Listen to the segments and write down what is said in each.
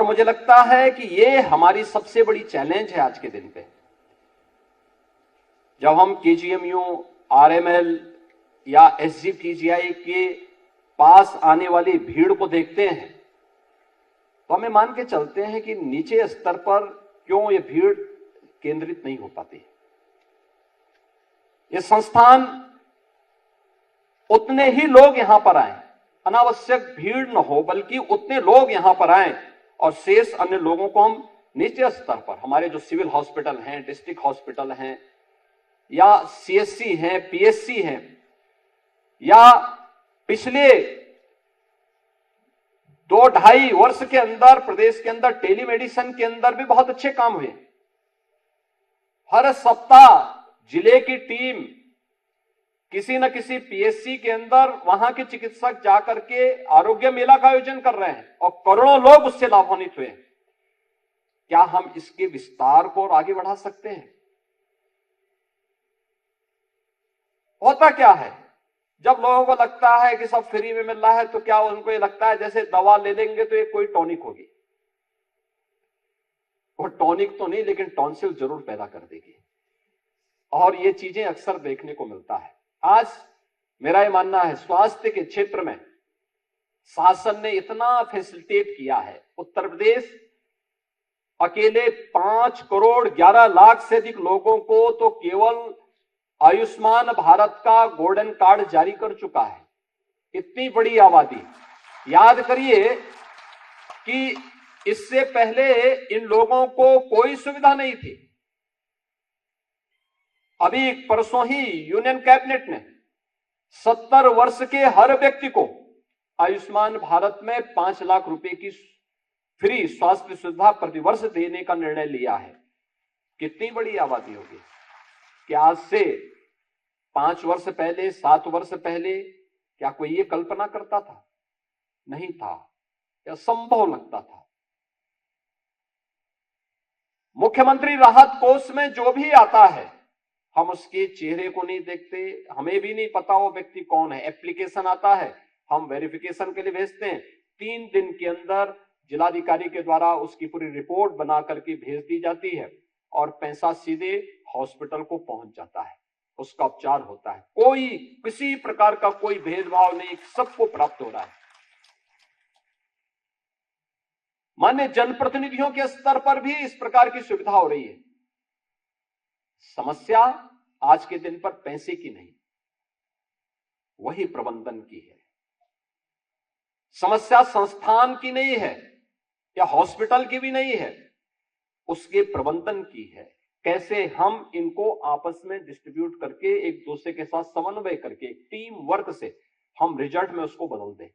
मुझे लगता है कि ये हमारी सबसे बड़ी चैलेंज है आज के दिन पे। जब हम केजीएमयू, आरएमएल या एसजीपीजीआई के पास आने वाली भीड़ को देखते हैं तो हमें मान के चलते हैं कि नीचे स्तर पर क्यों ये भीड़ केंद्रित नहीं हो पाती। ये संस्थान उतने ही लोग यहां पर आए, अनावश्यक भीड़ न हो, बल्कि उतने लोग यहां पर आए और शेष अन्य लोगों को हम नीचे स्तर पर, हमारे जो सिविल हॉस्पिटल हैं, डिस्ट्रिक्ट हॉस्पिटल हैं, या सीएससी हैं, पीएससी हैं, या पिछले 2-2.5 वर्ष के अंदर प्रदेश के अंदर टेलीमेडिसिन के अंदर भी बहुत अच्छे काम हुए। हर सप्ताह जिले की टीम किसी न किसी पीएससी के अंदर वहां के चिकित्सक जाकर के आरोग्य मेला का आयोजन कर रहे हैं और करोड़ों लोग उससे लाभान्वित हुए। क्या हम इसके विस्तार को और आगे बढ़ा सकते हैं? होता क्या है, जब लोगों को लगता है कि सब फ्री में मिल रहा है तो क्या उनको ये लगता है जैसे दवा ले लेंगे तो ये कोई टॉनिक होगी। वो टॉनिक तो नहीं, लेकिन टॉन्सिल जरूर पैदा कर देगी। और ये चीजें अक्सर देखने को मिलता है। आज मेरा ये मानना है स्वास्थ्य के क्षेत्र में शासन ने इतना फैसिलिटेट किया है। उत्तर प्रदेश अकेले 5 करोड़ 11 लाख से अधिक लोगों को तो केवल आयुष्मान भारत का गोल्डन कार्ड जारी कर चुका है। इतनी बड़ी आबादी, याद करिए कि इससे पहले इन लोगों को कोई सुविधा नहीं थी। अभी परसों ही यूनियन कैबिनेट ने 70 वर्ष के हर व्यक्ति को आयुष्मान भारत में 5 लाख रुपए की फ्री स्वास्थ्य सुविधा प्रतिवर्ष देने का निर्णय लिया है। कितनी बड़ी आबादी होगी कि आज से 5 वर्ष पहले, 7 वर्ष पहले क्या कोई ये कल्पना करता था? नहीं था, यह संभव लगता था। मुख्यमंत्री राहत कोष में जो भी आता है हम उसके चेहरे को नहीं देखते, हमें भी नहीं पता वो व्यक्ति कौन है। एप्लीकेशन आता है, हम वेरिफिकेशन के लिए भेजते हैं, 3 दिन के अंदर जिलाधिकारी के द्वारा उसकी पूरी रिपोर्ट बना करके भेज दी जाती है और पैसा सीधे हॉस्पिटल को पहुंच जाता है, उसका उपचार होता है। कोई किसी प्रकार का कोई भेदभाव नहीं, सबको प्राप्त हो रहा है। मान्य जनप्रतिनिधियों के स्तर पर भी इस प्रकार की सुविधा हो रही है। समस्या आज के दिन पर पैसे की नहीं, वही प्रबंधन की है। समस्या संस्थान की नहीं है या हॉस्पिटल की भी नहीं है, उसके प्रबंधन की है। कैसे हम इनको आपस में डिस्ट्रीब्यूट करके एक दूसरे के साथ समन्वय करके टीम वर्क से हम रिजल्ट में उसको बदल दें।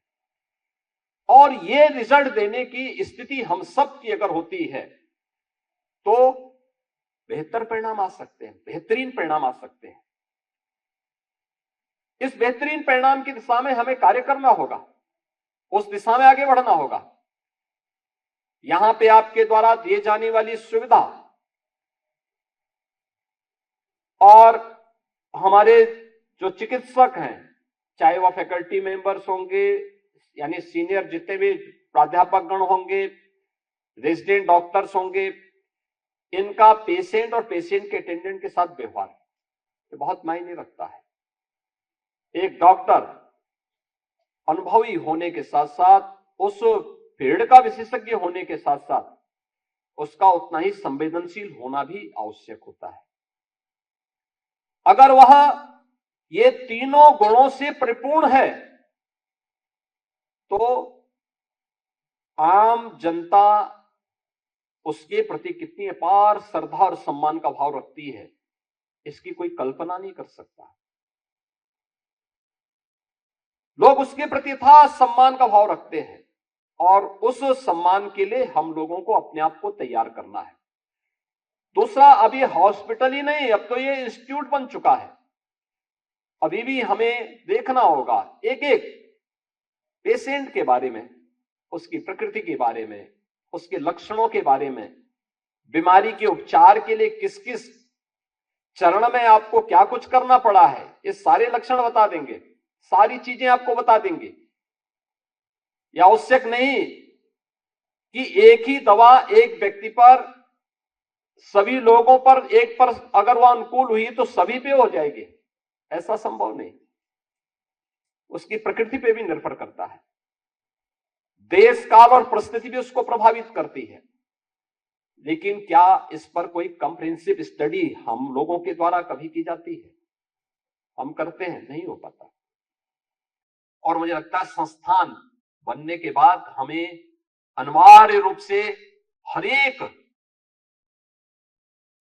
और ये रिजल्ट देने की स्थिति हम सब की अगर होती है तो बेहतर परिणाम आ सकते हैं, बेहतरीन परिणाम आ सकते हैं। इस बेहतरीन परिणाम की दिशा में हमें कार्य करना होगा, उस दिशा में आगे बढ़ना होगा। यहां पे आपके द्वारा दिए जाने वाली सुविधा और हमारे जो चिकित्सक हैं, चाहे वह फैकल्टी मेंबर्स होंगे यानी सीनियर जितने भी प्राध्यापक गण होंगे, रेजिडेंट डॉक्टर्स होंगे, इनका पेशेंट और पेशेंट के अटेंडेंट के साथ व्यवहार ये बहुत मायने रखता है। एक डॉक्टर अनुभवी होने के साथ साथ, उस फील्ड का विशेषज्ञ होने के साथ साथ उसका उतना ही संवेदनशील होना भी आवश्यक होता है। अगर वह ये तीनों गुणों से परिपूर्ण है तो आम जनता उसके प्रति कितनी अपार श्रद्धा और सम्मान का भाव रखती है, इसकी कोई कल्पना नहीं कर सकता। लोग उसके प्रति था सम्मान का भाव रखते हैं और उस सम्मान के लिए हम लोगों को अपने आप को तैयार करना है। दूसरा, अब ये हॉस्पिटल ही नहीं, अब तो ये इंस्टीट्यूट बन चुका है। अभी भी हमें देखना होगा एक एक पेशेंट के बारे में, उसकी प्रकृति के बारे में, उसके लक्षणों के बारे में, बीमारी के उपचार के लिए किस किस चरण में आपको क्या कुछ करना पड़ा है, ये सारे लक्षण बता देंगे, सारी चीजें आपको बता देंगे। या आवश्यक नहीं कि एक ही दवा एक व्यक्ति पर, सभी लोगों पर, एक पर अगर वह अनुकूल हुई तो सभी पे हो जाएगी, ऐसा संभव नहीं। उसकी प्रकृति पे भी निर्भर करता है, देश काल और परिस्थिति भी उसको प्रभावित करती है। लेकिन क्या इस पर कोई कंप्रिहेंसिव स्टडी हम लोगों के द्वारा कभी की जाती है? हम करते हैं? नहीं हो पाता। और मुझे लगता है संस्थान बनने के बाद हमें अनिवार्य रूप से हर एक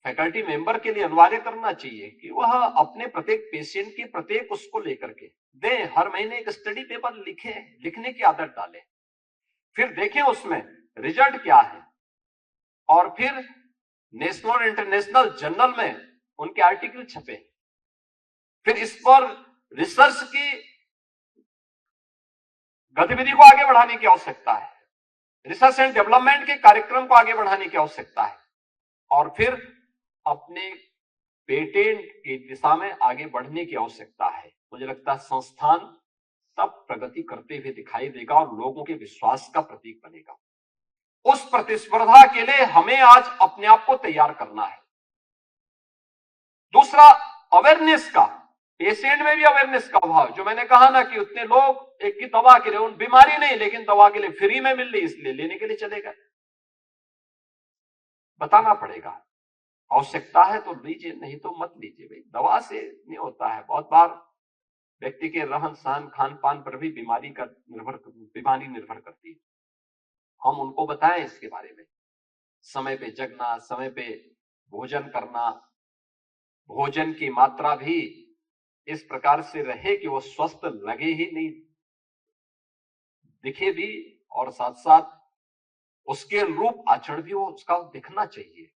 फैकल्टी मेंबर के लिए अनिवार्य करना चाहिए कि वह अपने प्रत्येक पेशेंट की प्रत्येक उसको लेकर के दें, हर महीने एक स्टडी पेपर लिखने की आदत डालें, फिर देखें उसमें रिजल्ट क्या है, और फिर नेशनल और इंटरनेशनल जर्नल में उनके आर्टिकल छपे, फिर इस पर रिसर्च की गतिविधि को आगे बढ़ाने की आवश्यकता है, रिसर्च एंड डेवलपमेंट के कार्यक्रम को आगे बढ़ाने की आवश्यकता है, और फिर अपने पेटेंट की दिशा में आगे बढ़ने की आवश्यकता है। मुझे लगता है संस्थान तब प्रगति करते हुए दिखाई देगा और लोगों के विश्वास का प्रतीक बनेगा। उस प्रतिस्पर्धा के लिए हमें आज अपने आप को तैयार करना है। दूसरा, अवेयरनेस का, पेशेंट में भी अवेयरनेस का अभाव, जो मैंने कहा ना कि उतने लोग एक की दवा के लिए, उन बीमारी नहीं लेकिन दवा के लिए फ्री में मिल रही इसलिए लेने के लिए चले गए। बताना पड़ेगा, आवश्यकता है तो लीजिए, नहीं तो मत लीजिए भाई, दवा से नहीं होता है। बहुत बार व्यक्ति के रहन सहन खान पान पर भी बीमारी निर्भर करती है। हम उनको बताएं इसके बारे में, समय पे जगना, समय पे भोजन करना, भोजन की मात्रा भी इस प्रकार से रहे कि वो स्वस्थ लगे ही नहीं, दिखे भी, और साथ साथ उसके अनुरूप आचरण भी वो उसका दिखना चाहिए।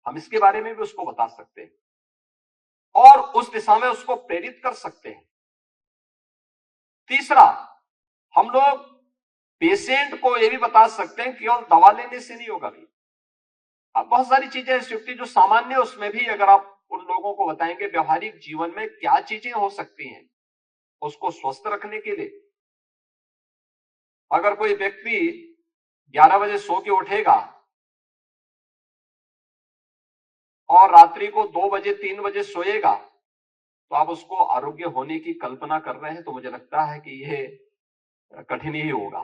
हम इसके बारे में भी उसको बता सकते हैं और उस दिशा में उसको प्रेरित कर सकते हैं। तीसरा, हम लोग पेशेंट को यह भी बता सकते हैं कि केवल दवा लेने से नहीं होगा भी। अब बहुत सारी चीजें ऐसी होती जो सामान्य, उसमें भी अगर आप उन लोगों को बताएंगे व्यवहारिक जीवन में क्या चीजें हो सकती हैं उसको स्वस्थ रखने के लिए। अगर कोई व्यक्ति 11 बजे सो के उठेगा और रात्रि को 2 बजे 3 बजे सोएगा, तो आप उसको आरोग्य होने की कल्पना कर रहे हैं, तो मुझे लगता है कि यह कठिन ही होगा।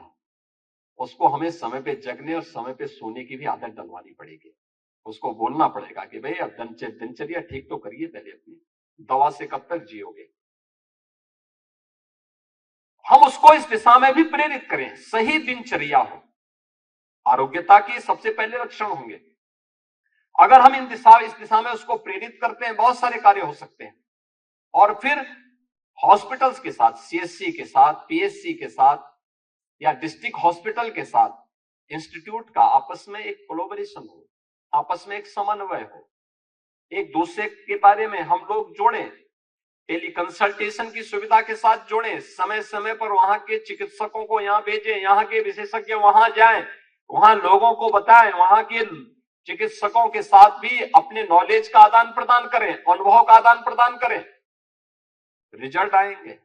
उसको हमें समय पे जगने और समय पे सोने की भी आदत डलवानी पड़ेगी। उसको बोलना पड़ेगा कि भाई अब दिनचर्या ठीक तो करिए पहले अपनी, दवा से कब तक जियोगे। हम उसको इस दिशा में भी प्रेरित करें, सही दिनचर्या हो, आरोग्यता के सबसे पहले लक्षण होंगे। अगर हम इस दिशा में उसको प्रेरित करते हैं, बहुत सारे कार्य हो सकते हैं। और फिर हॉस्पिटल्स के साथ, सीएससी के साथ, पीएचसी के साथ, या डिस्ट्रिक्ट हॉस्पिटल के साथ इंस्टीट्यूट का आपस में एक कोलैबोरेशन हो, आपस में एक समन्वय हो, एक दूसरे के बारे में हम लोग जोड़ें, टेली कंसल्टेशन की सुविधा के साथ जोड़ें, समय समय पर वहां के चिकित्सकों को यहाँ भेजें, यहाँ के विशेषज्ञ वहां जाएं, वहां लोगों को बताएं, वहां के चिकित्सकों के साथ भी अपने नॉलेज का आदान प्रदान करें, अनुभव का आदान प्रदान करें। रिजल्ट आएंगे,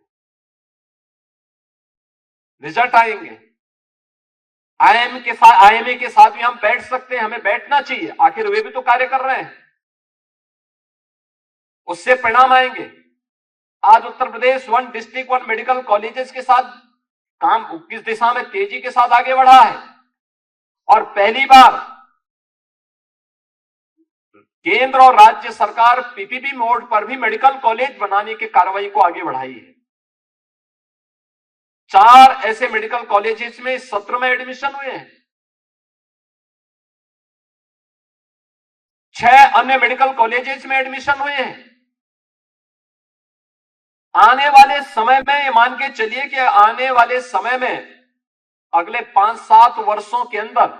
रिजल्ट आएंगे। आईएमए के साथ भी हम बैठ सकते हैं, हमें बैठना चाहिए, आखिर वे भी तो कार्य कर रहे हैं, उससे परिणाम आएंगे। आज Uttar Pradesh 1 district 1 medical colleges के साथ काम किस दिशा में तेजी के साथ आगे बढ़ा है, और पहली बार केंद्र और राज्य सरकार पीपीपी मोड पर भी मेडिकल कॉलेज बनाने की कार्रवाई को आगे बढ़ाई है। 4 ऐसे मेडिकल कॉलेजेस में इस सत्र में एडमिशन हुए हैं, 6 अन्य मेडिकल कॉलेजेस में एडमिशन हुए हैं। आने वाले समय में ये मान के चलिए कि आने वाले समय में अगले 5-7 वर्षों के अंदर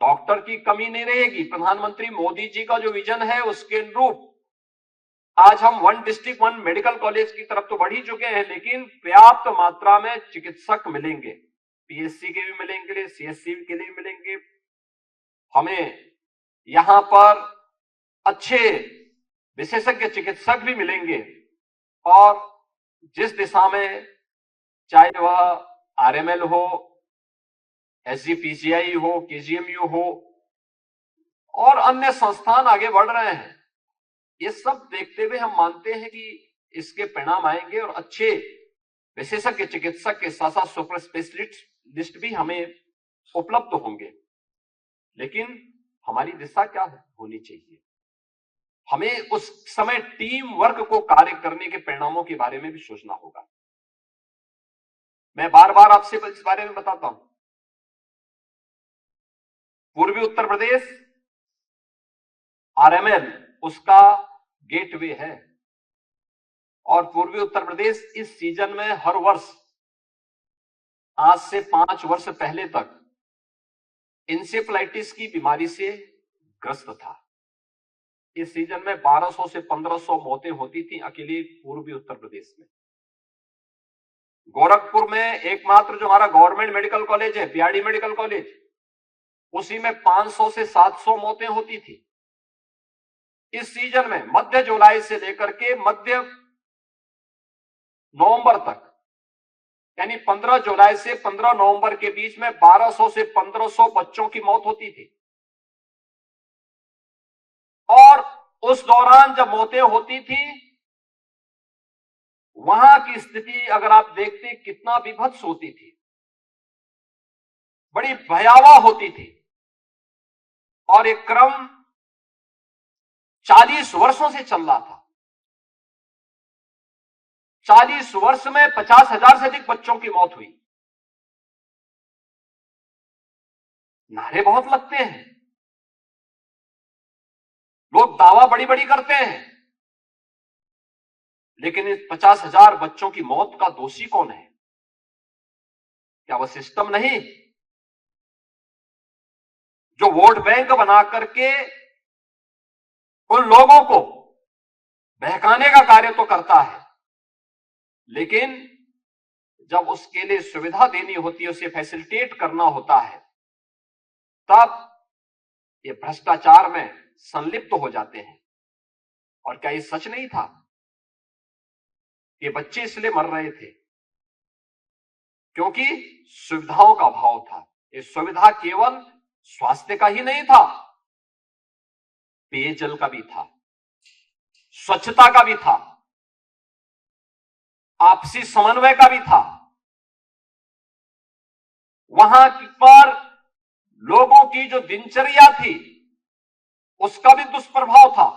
डॉक्टर की कमी नहीं रहेगी। प्रधानमंत्री मोदी जी का जो विजन है उसके अनुरूप आज हम 1 डिस्ट्रिक्ट 1 मेडिकल कॉलेज की तरफ तो बढ़ ही चुके हैं, लेकिन पर्याप्त मात्रा में चिकित्सक मिलेंगे, पीएचसी के भी मिलेंगे, सीएससी के लिए भी मिलेंगे। हमें यहां पर अच्छे विशेषज्ञ चिकित्सक भी मिलेंगे, और जिस दिशा में, चाहे वह आरएमएल हो SGPCI हो, KGMU हो और अन्य संस्थान आगे बढ़ रहे हैं। ये सब देखते हुए हम मानते हैं कि इसके परिणाम आएंगे और अच्छे विशेषज्ञ चिकित्सक के साथ साथ सुपर स्पेशलिस्ट भी हमें उपलब्ध होंगे। लेकिन हमारी दिशा क्या होनी चाहिए? हमें उस समय टीम वर्क को कार्य करने के परिणामों के बारे में भी सोचना होगा। मैं बार बार आपसे इस बारे में बताता हूं। पूर्वी उत्तर प्रदेश RML उसका गेटवे है और पूर्वी उत्तर प्रदेश इस सीजन में हर वर्ष आज से 5 वर्ष पहले तक इंसेफ्लाइटिस की बीमारी से ग्रस्त था। इस सीजन में 1200 से 1500 मौतें होती थी अकेले पूर्वी उत्तर प्रदेश में। गोरखपुर में एकमात्र जो हमारा गवर्नमेंट मेडिकल कॉलेज है, बीआरडी मेडिकल कॉलेज, उसी में 500 से 700 मौतें होती थी। इस सीजन में मध्य जुलाई से लेकर के मध्य नवंबर तक, यानी 15 जुलाई से 15 नवंबर के बीच में 1200 से 1500 बच्चों की मौत होती थी। और उस दौरान जब मौतें होती थी, वहां की स्थिति अगर आप देखते कितना विभत्स होती थी, बड़ी भयावह होती थी। और एक क्रम 40 वर्षों से चल रहा था। 40 वर्ष में 50,000 से अधिक बच्चों की मौत हुई। नारे बहुत लगते हैं, लोग दावा बड़ी बड़ी करते हैं, लेकिन इस 50,000 बच्चों की मौत का दोषी कौन है? क्या वह सिस्टम नहीं जो वोट बैंक बना करके उन लोगों को बहकाने का कार्य तो करता है, लेकिन जब उसके लिए सुविधा देनी होती है, उसे फैसिलिटेट करना होता है, तब ये भ्रष्टाचार में संलिप्त हो जाते हैं। और क्या ये सच नहीं था कि बच्चे इसलिए मर रहे थे क्योंकि सुविधाओं का अभाव था? ये सुविधा केवल स्वास्थ्य का ही नहीं था, पेयजल का भी था, स्वच्छता का भी था, आपसी समन्वय का भी था। वहां पर लोगों की जो दिनचर्या थी उसका भी दुष्प्रभाव था।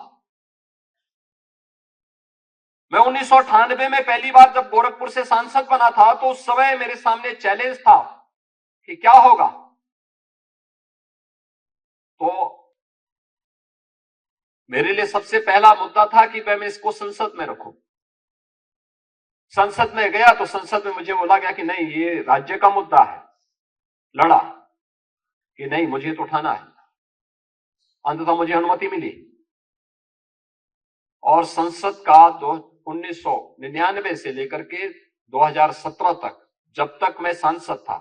मैं 1998 में पहली बार जब गोरखपुर से सांसद बना था, तो उस समय मेरे सामने चैलेंज था कि क्या होगा। तो मेरे लिए सबसे पहला मुद्दा था कि मैं इसको संसद में रखूं। संसद में गया तो संसद में मुझे बोला गया कि नहीं, ये राज्य का मुद्दा है। लड़ा कि नहीं, मुझे तो उठाना है। अंततः मुझे अनुमति मिली और संसद का 1999 से लेकर के 2017 तक, जब तक मैं सांसद था,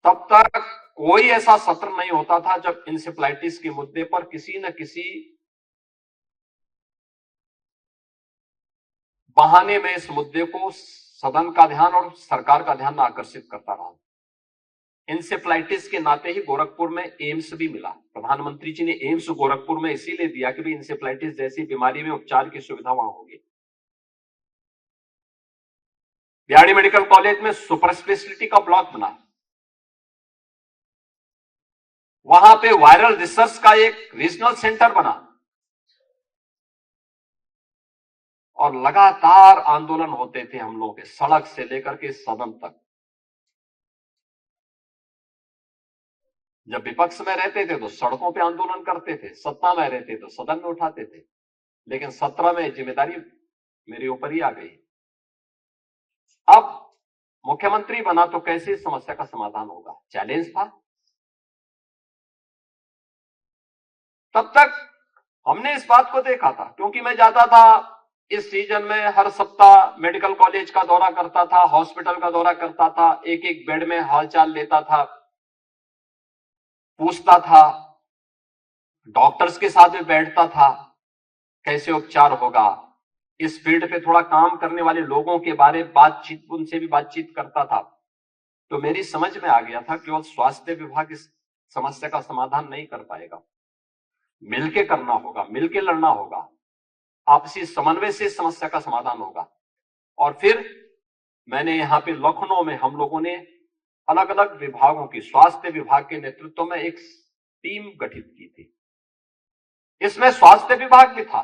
तब तक कोई ऐसा सत्र नहीं होता था जब इंसेफ्लाइटिस के मुद्दे पर किसी न किसी बहाने में इस मुद्दे को सदन का ध्यान और सरकार का ध्यान आकर्षित करता रहा। इंसेफ्लाइटिस के नाते ही गोरखपुर में एम्स भी मिला। प्रधानमंत्री जी ने एम्स गोरखपुर में इसीलिए दिया कि भाई इंसेफ्लाइटिस जैसी बीमारी में उपचार की सुविधा वहां होगी। बीआरडी मेडिकल कॉलेज में सुपर स्पेशलिटी का ब्लॉक बना, वहां पे वायरल रिसर्च का एक रीजनल सेंटर बना और लगातार आंदोलन होते थे हम लोगों के, सड़क से लेकर के सदन तक। जब विपक्ष में रहते थे तो सड़कों पे आंदोलन करते थे, सत्ता में रहते तो सदन में उठाते थे। लेकिन 17 में जिम्मेदारी मेरे ऊपर ही आ गई। अब मुख्यमंत्री बना तो कैसे इस समस्या का समाधान होगा? चैलेंज था। तब तक हमने इस बात को देखा था, क्योंकि मैं जाता था इस सीजन में, हर सप्ताह मेडिकल कॉलेज का दौरा करता था, हॉस्पिटल का दौरा करता था, एक एक बेड में हालचाल लेता था, पूछता था, डॉक्टर्स के साथ में बैठता था, कैसे उपचार होगा। इस फील्ड पे थोड़ा काम करने वाले लोगों के बारे बातचीत, उनसे भी बातचीत करता था। तो मेरी समझ में आ गया था केवल स्वास्थ्य विभाग इस समस्या का समाधान नहीं कर पाएगा, मिलके करना होगा, मिलके लड़ना होगा, आपसी समन्वय से इस समस्या का समाधान होगा। और फिर मैंने यहाँ पे लखनऊ में हम लोगों ने अलग अलग विभागों की, स्वास्थ्य विभाग के नेतृत्व में एक टीम गठित की थी। इसमें स्वास्थ्य विभाग भी था,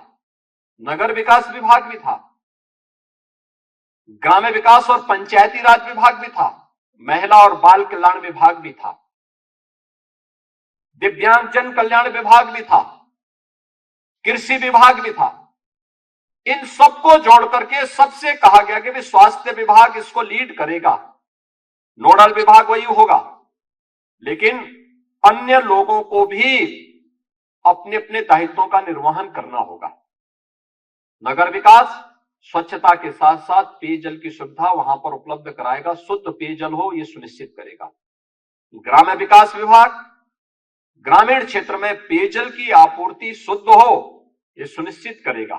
नगर विकास विभाग भी था, ग्राम्य विकास और पंचायती राज विभाग भी था, महिला और बाल कल्याण विभाग भी था, दिव्यांगजन कल्याण विभाग भी था, कृषि विभाग भी था। इन सबको जोड़ करके सबसे कहा गया कि स्वास्थ्य विभाग इसको लीड करेगा, नोडल विभाग वही होगा, लेकिन अन्य लोगों को भी अपने अपने दायित्वों का निर्वहन करना होगा। नगर विकास स्वच्छता के साथ साथ पेयजल की सुविधा वहां पर उपलब्ध कराएगा, शुद्ध पेयजल हो यह सुनिश्चित करेगा। ग्राम्य विकास विभाग ग्रामीण क्षेत्र में पेयजल की आपूर्ति शुद्ध हो यह सुनिश्चित करेगा।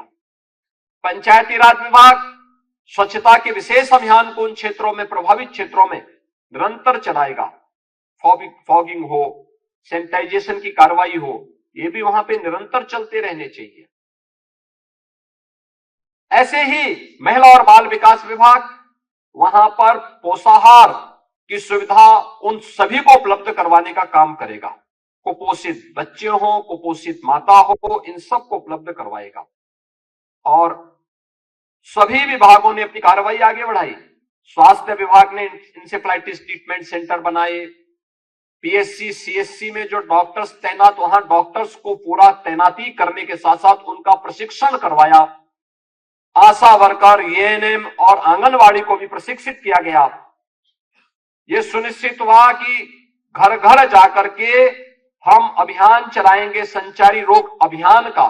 पंचायती राज विभाग स्वच्छता के विशेष अभियान को उन क्षेत्रों में, प्रभावित क्षेत्रों में निरंतर चलाएगा। फॉगिंग हो, सैनिटाइजेशन की कार्रवाई हो, ये भी वहां पे निरंतर चलते रहने चाहिए। ऐसे ही महिला और बाल विकास विभाग वहां पर पोषाहार की सुविधा उन सभी को उपलब्ध करवाने का काम करेगा। कुपोषित बच्चे हो, कुपोषित माता हो, इन सबको उपलब्ध करवाएगा। और सभी विभागों ने अपनी कार्रवाई आगे बढ़ाई। स्वास्थ्य विभाग ने इंसेफ्लाइटिस ट्रीटमेंट सेंटर बनाए, पीएससी सीएससी में जो डॉक्टर्स तैनात, वहां डॉक्टर्स को पूरा तैनाती करने के साथ साथ उनका प्रशिक्षण करवाया। आशा वर्कर, एएनएम और आंगनवाड़ी को भी प्रशिक्षित किया गया। यह सुनिश्चित हुआ कि घर घर जाकर के हम अभियान चलाएंगे, संचारी रोग अभियान का,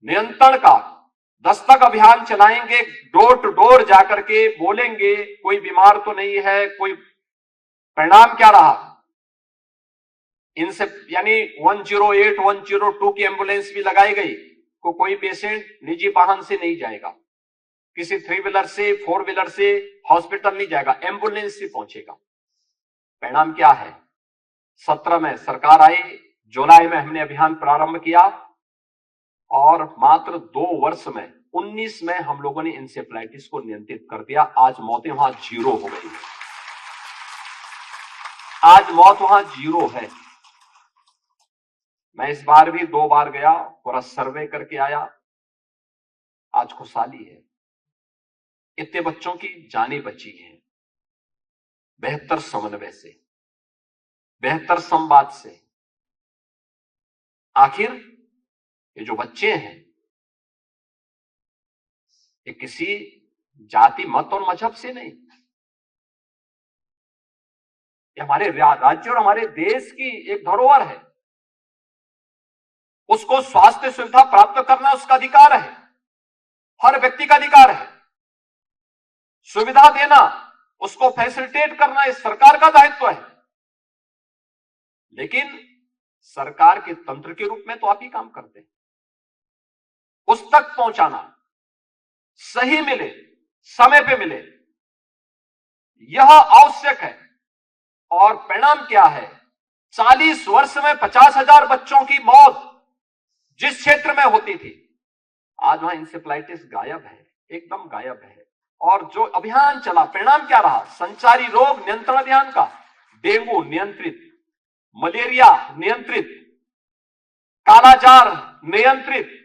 नियंत्रण का, दस्तक अभियान चलाएंगे। डोर टू डोर जाकर के बोलेंगे कोई बीमार तो नहीं है, कोई। परिणाम क्या रहा? इनसे यानी 108, 102 की एम्बुलेंस भी लगाई गई। कोई पेशेंट निजी वाहन से नहीं जाएगा, किसी 3 व्हीलर से, 4 व्हीलर से हॉस्पिटल नहीं जाएगा, एम्बुलेंस से पहुंचेगा। परिणाम क्या है? 17 में सरकार आई, जुलाई में हमने अभियान प्रारंभ किया और मात्र 2 वर्ष में 19 में हम लोगों ने इंसेफ्लाइटिस को नियंत्रित कर दिया। आज मौतें वहां 0 हो गई। आज मौत वहां 0 है। मैं इस बार भी 2 बार गया, पूरा सर्वे करके आया। आज खुशहाली है, इतने बच्चों की जानें बची हैं, बेहतर समन्वय से, बेहतर संवाद से। आखिर ये जो बच्चे हैं, ये किसी जाति, मत और मजहब से नहीं, ये हमारे राज्य और हमारे देश की एक धरोहर है। उसको स्वास्थ्य सुविधा प्राप्त करना उसका अधिकार है, हर व्यक्ति का अधिकार है। सुविधा देना, उसको फैसिलिटेट करना इस सरकार का दायित्व है। लेकिन सरकार के तंत्र के रूप में तो आप ही काम करते हैं। उस तक पहुंचाना, सही मिले, समय पे मिले, यह आवश्यक है। और परिणाम क्या है? 40 वर्ष में 50,000 बच्चों की मौत जिस क्षेत्र में होती थी, आज वहां इंसेफ्लाइटिस गायब है, एकदम गायब है। और जो अभियान चला, परिणाम क्या रहा? संचारी रोग नियंत्रण अभियान का, डेंगू नियंत्रित, मलेरिया नियंत्रित, कालाजार नियंत्रित।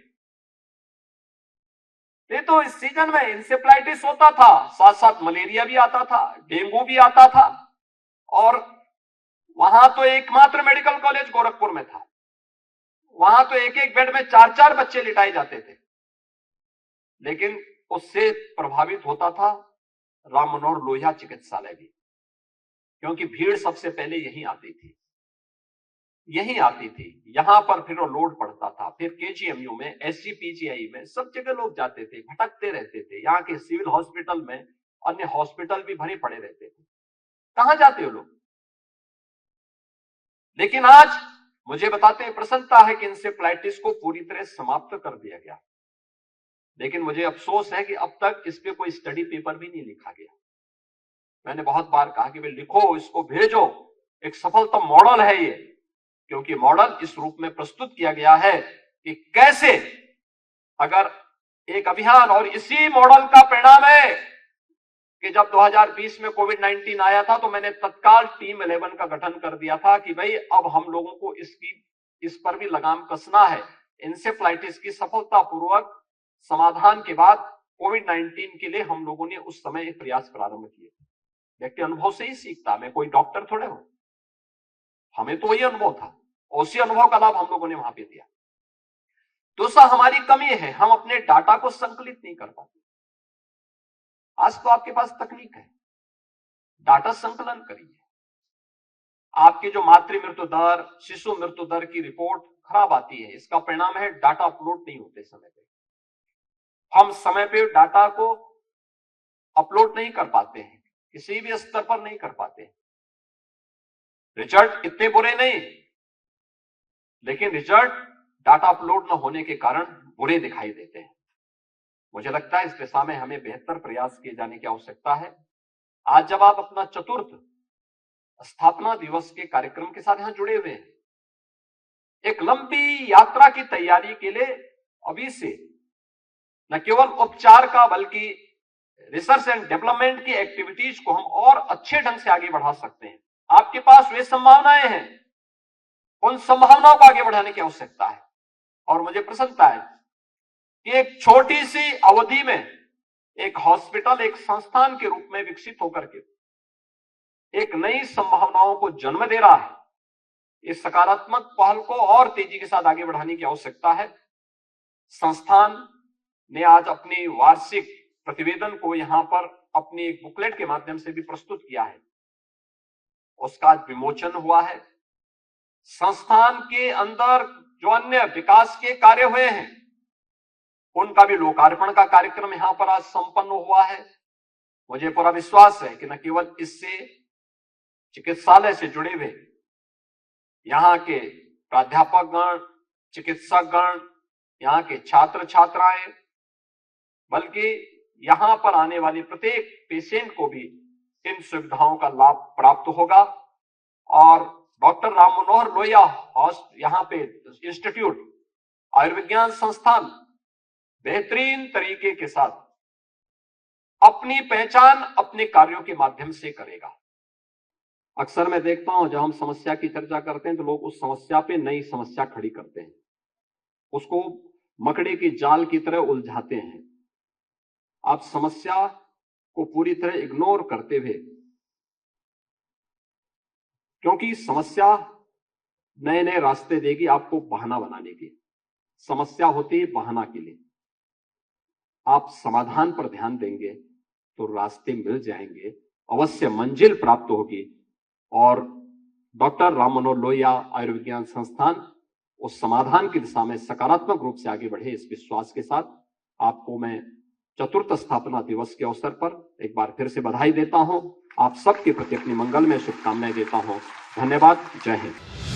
ये तो इस सीजन में इंसेफ्लाइटिस होता था, साथ साथ मलेरिया भी आता था, डेंगू भी आता था। और वहां तो एकमात्र मेडिकल कॉलेज गोरखपुर में था, वहां तो एक एक बेड में 4-4 बच्चे लिटाए जाते थे। लेकिन उससे प्रभावित होता था राम मनोहर लोहिया चिकित्सालय भी, क्योंकि भीड़ सबसे पहले यहीं आती थी, यहां पर फिर वो लोड पड़ता था। फिर केजीएमयू में, एसजीपीजीआई में, सब जगह लोग जाते थे, भटकते रहते थे। यहाँ के सिविल हॉस्पिटल में अन्य हॉस्पिटल भी भरे पड़े रहते थे, कहां जाते हो लोग? लेकिन आज मुझे बताते हैं, प्रसन्नता है कि इंसेफ्लाइटिस को पूरी तरह समाप्त कर दिया गया। लेकिन मुझे अफसोस है कि अब तक इस पे कोई स्टडी पेपर भी नहीं लिखा गया, मैंने बहुत बार कहा कि भाई लिखो, इसको भेजो, एक सफलतम मॉडल है ये, क्योंकि मॉडल इस रूप में प्रस्तुत किया गया है कि कैसे अगर एक अभियान, और इसी मॉडल का परिणाम है कि जब 2020 में कोविड-19 आया था तो मैंने तत्काल टीम 11 का गठन कर दिया था कि भाई अब हम लोगों को इस पर भी लगाम कसना है। इंसेफ्लाइटिस की सफलतापूर्वक समाधान के बाद कोविड-19 के लिए हम लोगों ने उस समय एक प्रयास प्रारंभ किए। व्यक्ति अनुभव से ही सीखता, मैं कोई डॉक्टर थोड़े हूं, हमें तो वही अनुभव था, उसी अनुभव का लाभ हम लोगों ने वहां पे दिया। दूसरा हमारी कमी है, हम अपने डाटा को संकलित नहीं कर पाते। आज तो आपके पास तकनीक है, डाटा संकलन करिए। आपकी जो मातृ मृत्यु दर, शिशु मृत्यु दर की रिपोर्ट खराब आती है, इसका परिणाम है डाटा अपलोड नहीं होते समय पे। हम समय पे डाटा को अपलोड नहीं कर पाते हैं, किसी भी स्तर पर नहीं कर पाते। रिजल्ट इतने बुरे नहीं, लेकिन रिजल्ट डाटा अपलोड न होने के कारण बुरे दिखाई देते हैं। मुझे लगता है इस दिशा में हमें बेहतर प्रयास किए जाने की आवश्यकता है। आज जब आप अपना चतुर्थ स्थापना दिवस के कार्यक्रम के साथ यहां जुड़े हुए हैं, एक लंबी यात्रा की तैयारी के लिए अभी से न केवल उपचार का बल्कि रिसर्च एंड डेवलपमेंट की एक्टिविटीज को हम और अच्छे ढंग से आगे बढ़ा सकते हैं। आपके पास वे संभावनाएं हैं, उन संभावनाओं को आगे बढ़ाने की आवश्यकता है। और मुझे प्रसन्नता है कि एक छोटी सी अवधि में एक हॉस्पिटल एक संस्थान के रूप में विकसित होकर के एक नई संभावनाओं को जन्म दे रहा है। इस सकारात्मक पहल को और तेजी के साथ आगे बढ़ाने की आवश्यकता है। संस्थान ने आज अपनी वार्षिक प्रतिवेदन को यहां पर अपनी एक बुकलेट के माध्यम से भी प्रस्तुत किया है, उसका आज विमोचन हुआ है। संस्थान के अंदर जो अन्य विकास के कार्य हुए हैं, उनका भी लोकार्पण का कार्यक्रम यहां पर आज संपन्न हुआ है। मुझे पूरा विश्वास है कि न केवल इससे चिकित्सालय से जुड़े हुए यहाँ के प्राध्यापकगण, चिकित्सकगण, यहाँ के छात्र छात्राएं, बल्कि यहाँ पर आने वाले प्रत्येक पेशेंट को भी इन सुविधाओं का लाभ प्राप्त होगा। और डॉक्टर राम मनोहर लोहिया यहाँ पे इंस्टीट्यूट आयुर्विज्ञान संस्थान बेहतरीन तरीके के साथ अपनी पहचान अपने कार्यों के माध्यम से करेगा। अक्सर मैं देखता हूं जब हम समस्या की चर्चा करते हैं तो लोग उस समस्या पे नई समस्या खड़ी करते हैं, उसको मकड़े की जाल की तरह उलझाते हैं। आप समस्या को पूरी तरह इग्नोर करते हुए, क्योंकि समस्या नए नए रास्ते देगी आपको बहाना बनाने की। समस्या होती है बहाना के लिए। आप समाधान पर ध्यान देंगे तो रास्ते मिल जाएंगे, अवश्य मंजिल प्राप्त होगी। और डॉक्टर राम मनोहर लोहिया आयुर्विज्ञान संस्थान उस समाधान की दिशा में सकारात्मक रूप से आगे बढ़े, इस विश्वास के साथ आपको मैं चतुर्थ स्थापना दिवस के अवसर पर एक बार फिर से बधाई देता हूं। आप सबके प्रति अपनी मंगलमय शुभकामनाएं देता हूं। धन्यवाद। जय हिंद।